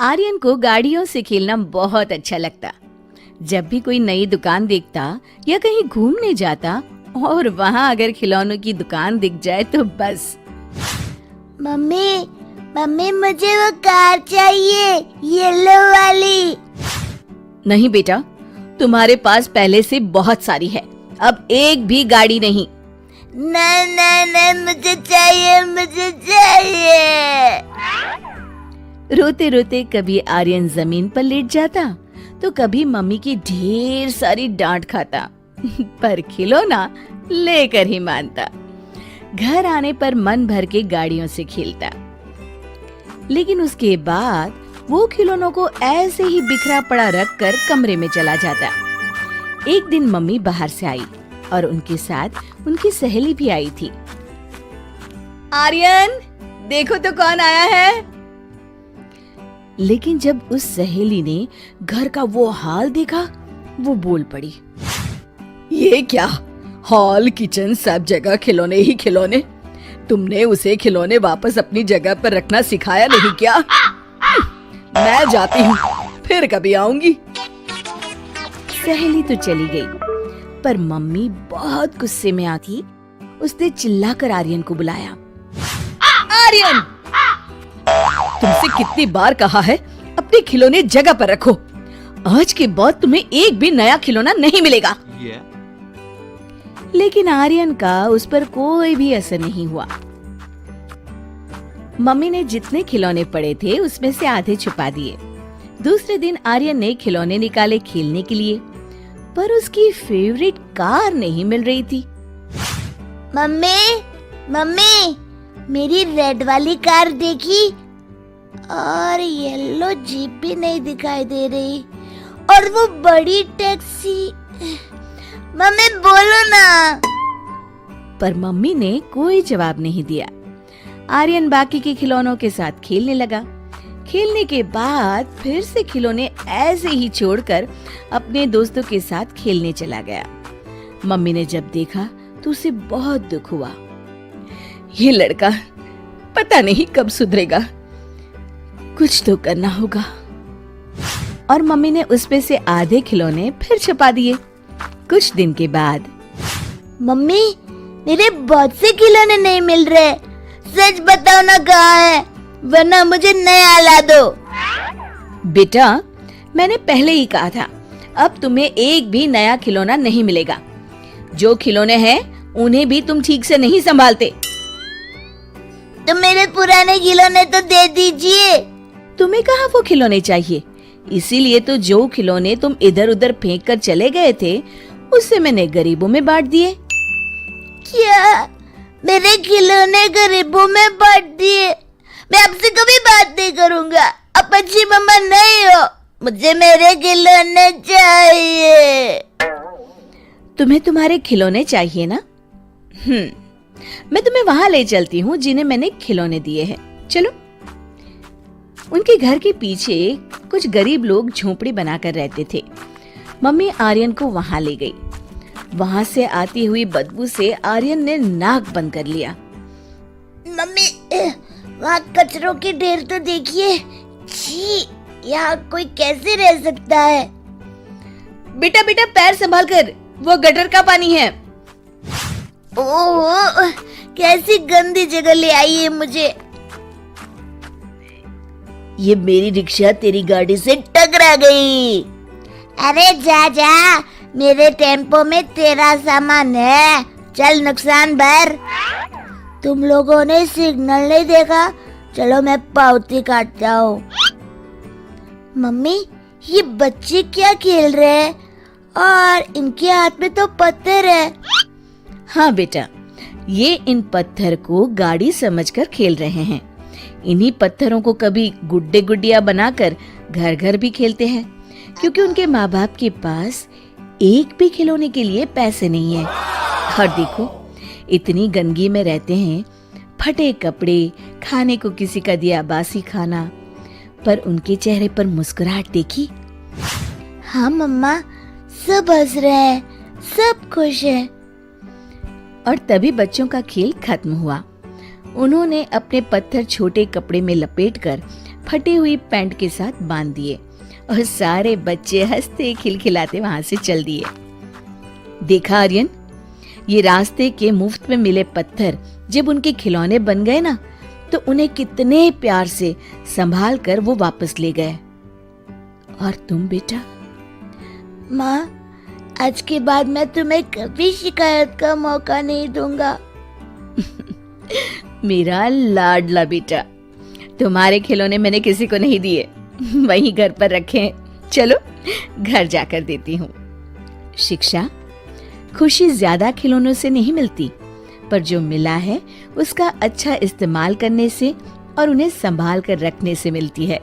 आर्यन को गाड़ियों से खेलना बहुत अच्छा लगता। जब भी कोई नई दुकान देखता या कहीं घूमने जाता और वहाँ अगर खिलौनों की दुकान दिख जाए तो बस। मम्मी मम्मी मुझे वो कार चाहिए, येलो वाली। नहीं बेटा, तुम्हारे पास पहले से बहुत सारी है, अब एक भी गाड़ी नहीं। नहीं नहीं नहीं, मुझे चाहिए, मुझे चाहिए। रोते रोते कभी आर्यन जमीन पर लेट जाता तो कभी मम्मी की ढेर सारी डांट खाता पर खिलौना लेकर ही मानता। घर आने पर मन भर के गाड़ियों से खेलता, लेकिन उसके बाद वो खिलौनों को ऐसे ही बिखरा पड़ा रखकर कमरे में चला जाता। एक दिन मम्मी बाहर से आई और उनके साथ उनकी सहेली भी आई थी। आर्यन, देखो तो कौन आया है। लेकिन जब उस सहेली ने घर का वो हाल देखा, वो बोल पड़ी, ये क्या, हॉल किचन सब जगह खिलौने ही खिलौने। तुमने उसे खिलौने वापस अपनी जगह पर रखना सिखाया नहीं क्या? मैं जाती हूँ, फिर कभी आऊंगी। सहेली तो चली गई, पर मम्मी बहुत गुस्से में आती। उसने चिल्लाकर आर्यन को बुलाया। आर्यन, तुमसे कितनी बार कहा है अपने खिलौने जगह पर रखो। आज के बाद तुम्हें एक भी नया खिलौना नहीं मिलेगा। लेकिन आर्यन का उस पर कोई भी असर नहीं हुआ। मम्मी ने जितने खिलौने पड़े थे उसमें से आधे छुपा दिए। दूसरे दिन आर्यन ने खिलौने निकाले खेलने के लिए, पर उसकी फेवरेट कार नहीं मिल रही थी। मम्मी मम्मी, मेरी रेड वाली कार देखी और येलो जीप भी नहीं दिखाई दे रही, और वो बड़ी टैक्सी। मम्मी बोलो ना। पर मम्मी ने कोई जवाब नहीं दिया। आर्यन बाकी के खिलौनों के साथ खेलने लगा। खेलने के बाद फिर से खिलौने ऐसे ही छोड़कर अपने दोस्तों के साथ खेलने चला गया। मम्मी ने जब देखा तो उसे बहुत दुख हुआ। ये लड़का पता नहीं कब सुधरेगा, कुछ तो करना होगा। और मम्मी ने उस पे से आधे खिलौने फिर छुपा दिए। कुछ दिन के बाद, मम्मी मेरे बहुत से खिलौने नहीं मिल रहे, सच बताओ ना कहाँ है, वरना मुझे नया ला दो। बेटा, मैंने पहले ही कहा था, अब तुम्हें एक भी नया खिलौना नहीं मिलेगा। जो खिलौने हैं उन्हें भी तुम ठीक से नहीं संभालते। तो मेरे पुराने खिलौने तो दे दीजिए। तुम्हें कहाँ वो खिलौने चाहिए? इसीलिए तो जो खिलौने तुम इधर उधर फेंक कर चले गए थे उससे मैंने गरीबों में बांट दिए। क्या मेरे खिलौने गरीबों में बांट दिए? मैं आपसे कभी बात नहीं करूँगा, आप अच्छी मम्मा नहीं हो, मुझे मेरे खिलौने चाहिए। तुम्हें तुम्हारे खिलौने चाहिए ना? मैं तुम्हें वहां ले चलती हूँ जिन्हें मैंने खिलौने दिए हैं, चलो। उनके घर के पीछे कुछ गरीब लोग झोपड़ी बनाकर रहते थे। मम्मी आर्यन को वहां ले गई। वहां से आती हुई बदबू से आर्यन ने नाक बंद कर लिया। मम्मी, वहाँ कचरों के ढेर तो देखिए। छी, यहाँ कोई कैसे रह सकता है? बेटा बेटा, पैर संभाल कर, वो गटर का पानी है। ओह, कैसी गंदी जगह ले आई है मुझे। ये मेरी रिक्शा तेरी गाड़ी से टकरा गई। अरे जा जा, मेरे टेम्पो में तेरा सामान है, चल नुकसान भर। तुम लोगों ने सिग्नल नहीं देखा, चलो मैं पावती काटता हूँ। मम्मी, ये बच्चे क्या खेल रहे हैं और इनके हाथ में तो पत्थर है। हाँ बेटा, ये इन पत्थर को गाड़ी समझकर खेल रहे हैं। इन्हीं पत्थरों को कभी गुड्डे गुड्डिया बनाकर घर घर भी खेलते हैं, क्योंकि उनके माँ बाप के पास एक भी खिलौने के लिए पैसे नहीं है। और देखो, इतनी गंदगी में रहते हैं, फटे कपड़े, खाने को किसी का दिया बासी खाना, पर उनके चेहरे पर मुस्कुराहट देखी। हाँ मम्मा, सब हंस रहे हैं, सब खुश हैं। और तभी बच्चों का खेल खत्म हुआ। उन्होंने अपने पत्थर छोटे कपड़े में लपेटकर फटी हुई पैंट के साथ बांध दिए और सारे बच्चे हंसते खिलखिलाते वहां से चल दिए। देखा आर्यन, ये रास्ते के मुफ्त में मिले पत्थर जब उनके खिलौने बन गए ना, तो उन्हें कितने प्यार से संभाल कर वो वापस ले गए। और तुम बेटा? माँ, आज के बाद मैं तुम्हें कभी शिकायत का मौका नहीं दूंगा। मेरा लाडला बेटा, तुम्हारे खिलौने मैंने किसी को नहीं दिए, वहीं घर पर रखे हैं। चलो घर जाकर देती हूँ। शिक्षा, खुशी ज्यादा खिलौनों से नहीं मिलती, पर जो मिला है उसका अच्छा इस्तेमाल करने से और उन्हें संभाल कर रखने से मिलती है।